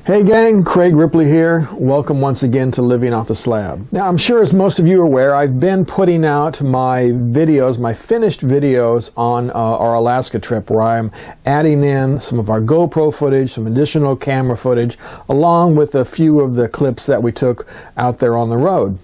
Hey gang, Craig Ripley here. Welcome once again to Living Off the Slab. Now I'm sure as most of you are aware, I've been putting out my videos, my finished videos on our Alaska trip where I'm adding in some of our GoPro footage, some additional camera footage, along with a few of the clips that we took out there on the road.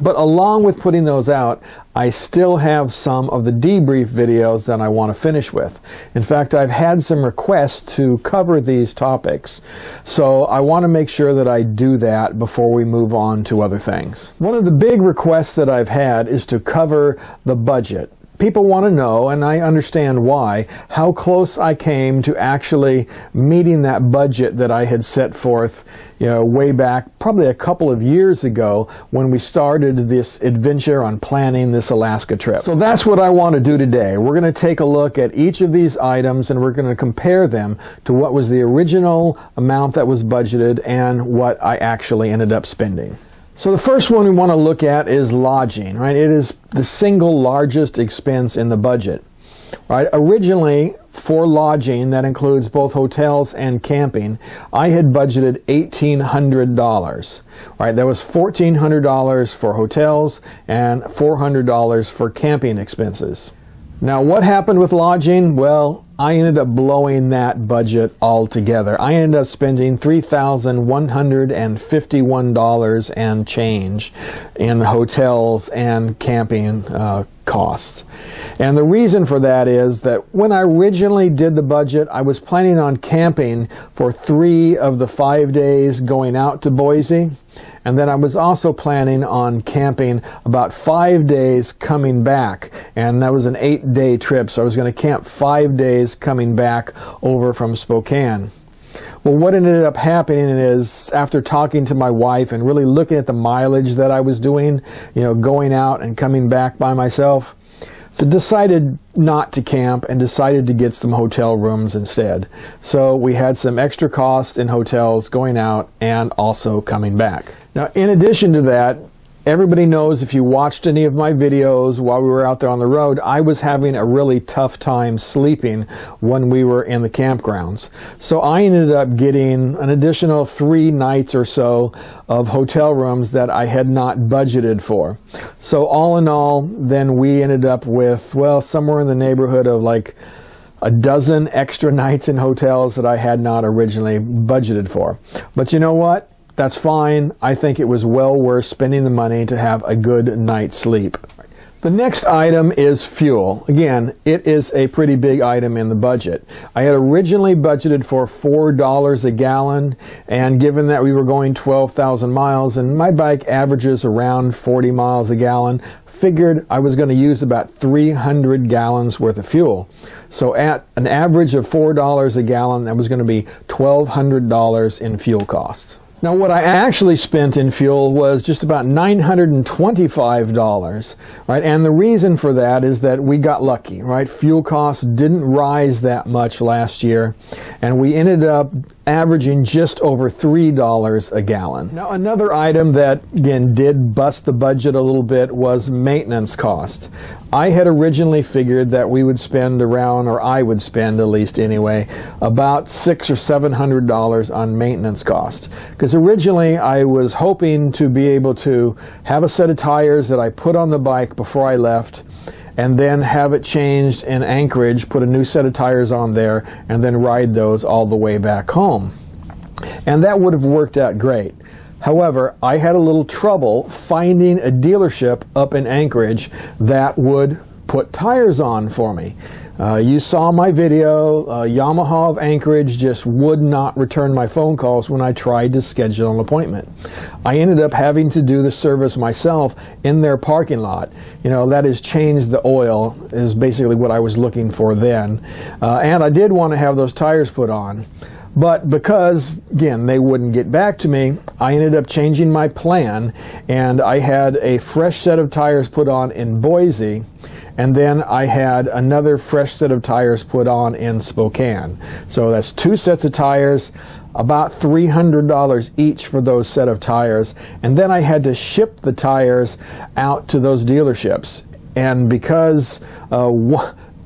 But along with putting those out, I still have some of the debrief videos that I want to finish with. In fact, I've had some requests to cover these topics, so I want to make sure that I do that before we move on to other things. One of the big requests that I've had is to cover the budget. People want to know, and I understand why, how close I came to actually meeting that budget that I had set forth, way back probably a couple of years ago when we started this adventure on planning this Alaska trip. So that's what I want to do today. We're going to take a look at each of these items and we're going to compare them to what was the original amount that was budgeted and what I actually ended up spending. So the first one we want to look at is lodging, right? It is the single largest expense in the budget, right? Originally, for lodging, that includes both hotels and camping, I had budgeted $1,800, right? That was $1,400 for hotels and $400 for camping expenses. Now, what happened with lodging? Well, I ended up blowing that budget altogether. I ended up spending $3,151 and change in hotels and camping costs. And the reason for that is that when I originally did the budget, I was planning on camping for 3 of the 5 days going out to Boise. And then I was also planning on camping about 5 days coming back. And that was an 8-day trip, so I was going to camp 5 days coming back over from Spokane. Well, what ended up happening is, after talking to my wife and really looking at the mileage that I was doing, going out and coming back by myself, so decided not to camp and decided to get some hotel rooms instead. So we had some extra costs in hotels going out and also coming back. Now, in addition to that, everybody knows, if you watched any of my videos while we were out there on the road, I was having a really tough time sleeping when we were in the campgrounds. So I ended up getting an additional 3 nights or so of hotel rooms that I had not budgeted for. So all in all, then we ended up with, well, somewhere in the neighborhood of like a dozen extra nights in hotels that I had not originally budgeted for. But you know what? That's fine. I think it was well worth spending the money to have a good night's sleep. The next item is fuel. Again, it is a pretty big item in the budget. I had originally budgeted for $4 a gallon, and given that we were going 12,000 miles and my bike averages around 40 miles a gallon, figured I was going to use about 300 gallons worth of fuel. So at an average of $4 a gallon, that was going to be $1,200 in fuel costs. Now, what I actually spent in fuel was just about $925, right? And the reason for that is that we got lucky, right? Fuel costs didn't rise that much last year, and we ended up averaging just over $3 a gallon. Now, another item that, again, did bust the budget a little bit was maintenance cost. I had originally figured that we would spend around, or I would spend at least anyway, about $600 or $700 on maintenance cost. Because originally I was hoping to be able to have a set of tires that I put on the bike before I left, and then have it changed in Anchorage, put a new set of tires on there, and then ride those all the way back home. And that would have worked out great. However, I had a little trouble finding a dealership up in Anchorage that would put tires on for me. You saw my video, Yamaha of Anchorage just would not return my phone calls when I tried to schedule an appointment. I ended up having to do the service myself in their parking lot. That has changed the oil, is basically what I was looking for then. And I did want to have those tires put on. But because, again, they wouldn't get back to me, I ended up changing my plan, and I had a fresh set of tires put on in Boise, and then I had another fresh set of tires put on in Spokane. So that's 2 sets of tires, about $300 each for those set of tires, and then I had to ship the tires out to those dealerships. And because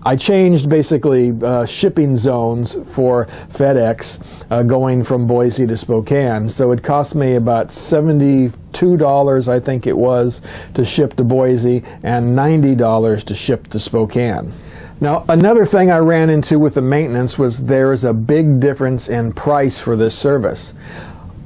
I changed basically shipping zones for FedEx going from Boise to Spokane. So it cost me about $72, I think it was, to ship to Boise and $90 to ship to Spokane. Now, another thing I ran into with the maintenance was there is a big difference in price for this service.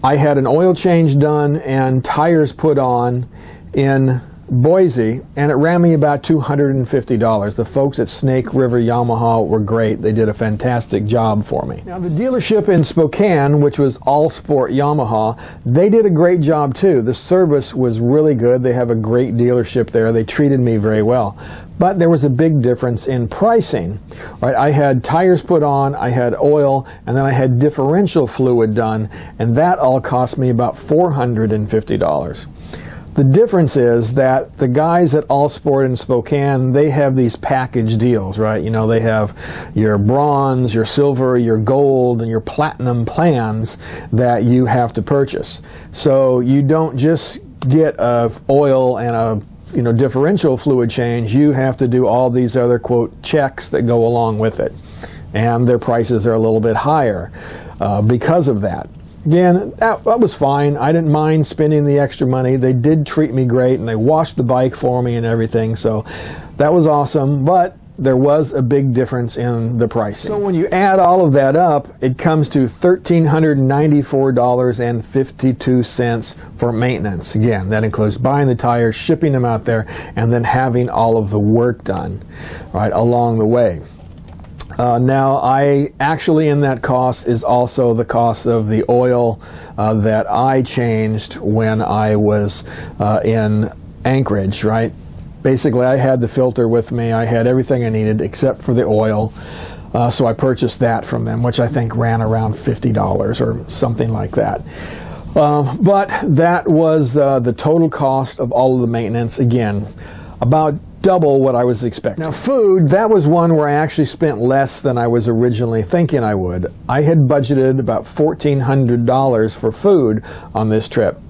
I had an oil change done and tires put on in Boise, and it ran me about $250. The folks at Snake River Yamaha were great. They did a fantastic job for me. Now, the dealership in Spokane, which was All Sport Yamaha, they did a great job too. The service was really good. They have a great dealership there. They treated me very well. But there was a big difference in pricing. Right? I had tires put on, I had oil, and then I had differential fluid done, and that all cost me about $450. The difference is that the guys at All Sport in Spokane, they have these package deals, right? You know, they have your bronze, your silver, your gold, and your platinum plans that you have to purchase. So you don't just get a oil and a differential fluid change. You have to do all these other, quote, checks that go along with it. And their prices are a little bit higher because of that. Again, that was fine. I didn't mind spending the extra money. They did treat me great, and they washed the bike for me and everything, so that was awesome, but there was a big difference in the pricing. So when you add all of that up, it comes to $1,394.52 for maintenance. Again, that includes buying the tires, shipping them out there, and then having all of the work done, right, along the way. Now, I actually in that cost is also the cost of the oil that I changed when I was in Anchorage, right? Basically, I had the filter with me. I had everything I needed except for the oil. So I purchased that from them, which I think ran around $50 or something like that. But that was the total cost of all of the maintenance. Again, about double what I was expecting. Now, food, that was one where I actually spent less than I was originally thinking I would. I had budgeted about $1,400 for food on this trip,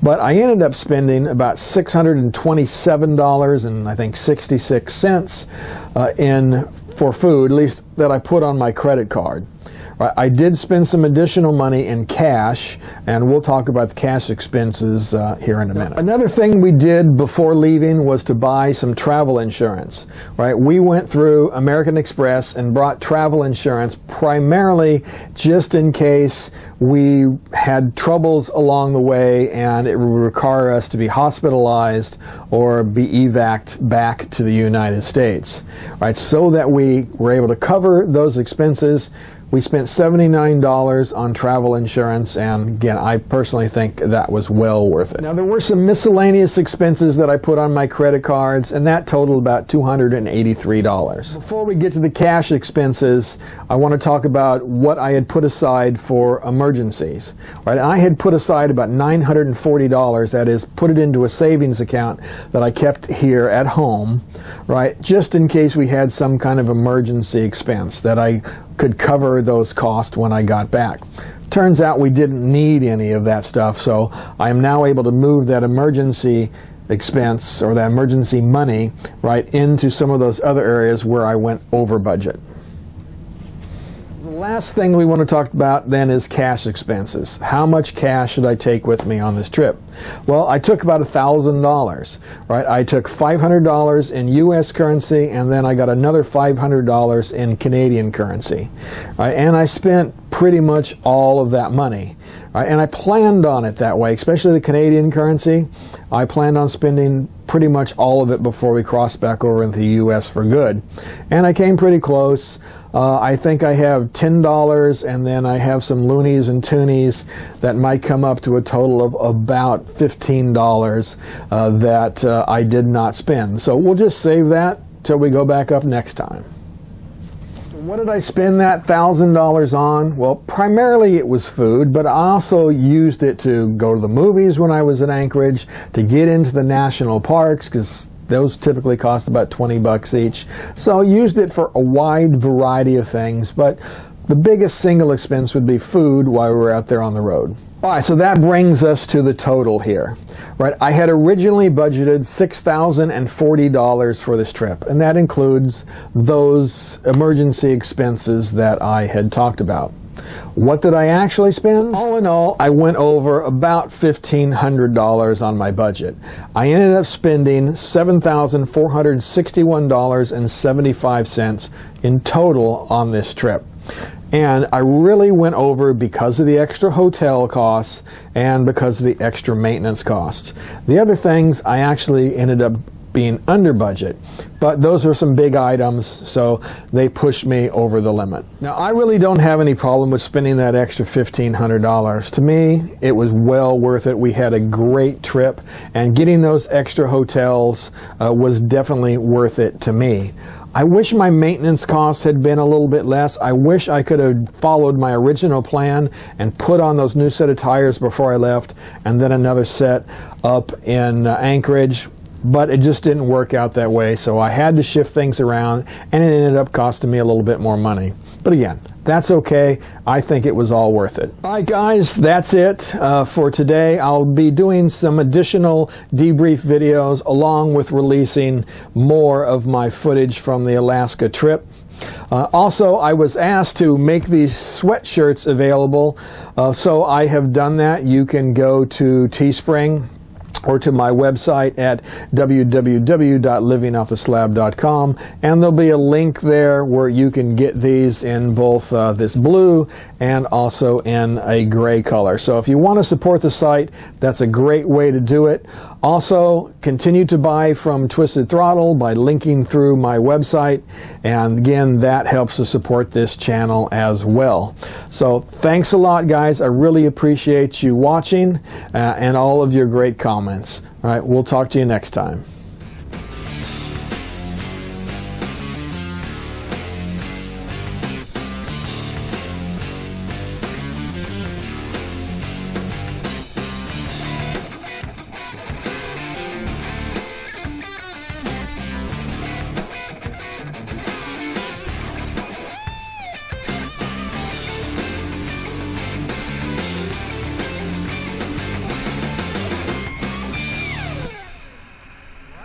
but I ended up spending about $627 and I think 66 cents for food, at least that I put on my credit card. I did spend some additional money in cash, and we'll talk about the cash expenses here in a minute. Another thing we did before leaving was to buy some travel insurance. Right? We went through American Express and brought travel insurance primarily just in case we had troubles along the way and it would require us to be hospitalized or be evac'd back to the United States. Right? So that we were able to cover those expenses. We spent $79 on travel insurance, and again, I personally think that was well worth it. Now, there were some miscellaneous expenses that I put on my credit cards, and that totaled about $283. Before we get to the cash expenses, I want to talk about what I had put aside for emergencies. Right? I had put aside about $940, that is, put it into a savings account that I kept here at home, right, just in case we had some kind of emergency expense that I could cover those costs when I got back. Turns out we didn't need any of that stuff, so I am now able to move that emergency expense or that emergency money right into some of those other areas where I went over budget. The last thing we want to talk about then is cash expenses. How much cash should I take with me on this trip? Well, I took about $1,000, right? I took $500 in U.S. currency, and then I got another $500 in Canadian currency, right? And I spent pretty much all of that money, right? And I planned on it that way, especially the Canadian currency. I planned on spending pretty much all of it before we crossed back over into the U.S. for good. And I came pretty close. I think I have $10, and then I have some loonies and toonies that might come up to a total of about $15 that I did not spend. So we'll just save that till we go back up next time. What did I spend that $1,000 on? Well, primarily it was food, but I also used it to go to the movies when I was in Anchorage, to get into the national parks, because those typically cost about $20 each. So I used it for a wide variety of things, but the biggest single expense would be food while we were out there on the road. All right, so that brings us to the total here, right? I had originally budgeted $6,040 for this trip, and that includes those emergency expenses that I had talked about. What did I actually spend? All in all, I went over about $1,500 on my budget. I ended up spending $7,461.75 in total on this trip. And I really went over because of the extra hotel costs and because of the extra maintenance costs. The other things I actually ended up being under budget, but those are some big items, so they pushed me over the limit. Now, I really don't have any problem with spending that extra $1,500. To me, it was well worth it. We had a great trip, and getting those extra hotels was definitely worth it to me. I wish my maintenance costs had been a little bit less. I wish I could have followed my original plan and put on those new set of tires before I left, and then another set up in Anchorage. But it just didn't work out that way, so I had to shift things around, and it ended up costing me a little bit more money. But again, that's okay. I think it was all worth it. All right, guys, that's it for today. I'll be doing some additional debrief videos along with releasing more of my footage from the Alaska trip. Also, I was asked to make these sweatshirts available, so I have done that. You can go to Teespring or to my website at www.livingofftheslab.com, and there'll be a link there where you can get these in both this blue and also in a gray color. So if you want to support the site, that's a great way to do it. Also, continue to buy from Twisted Throttle by linking through my website, and again, that helps to support this channel as well. So thanks a lot, guys. I really appreciate you watching and all of your great comments. All right, we'll talk to you next time.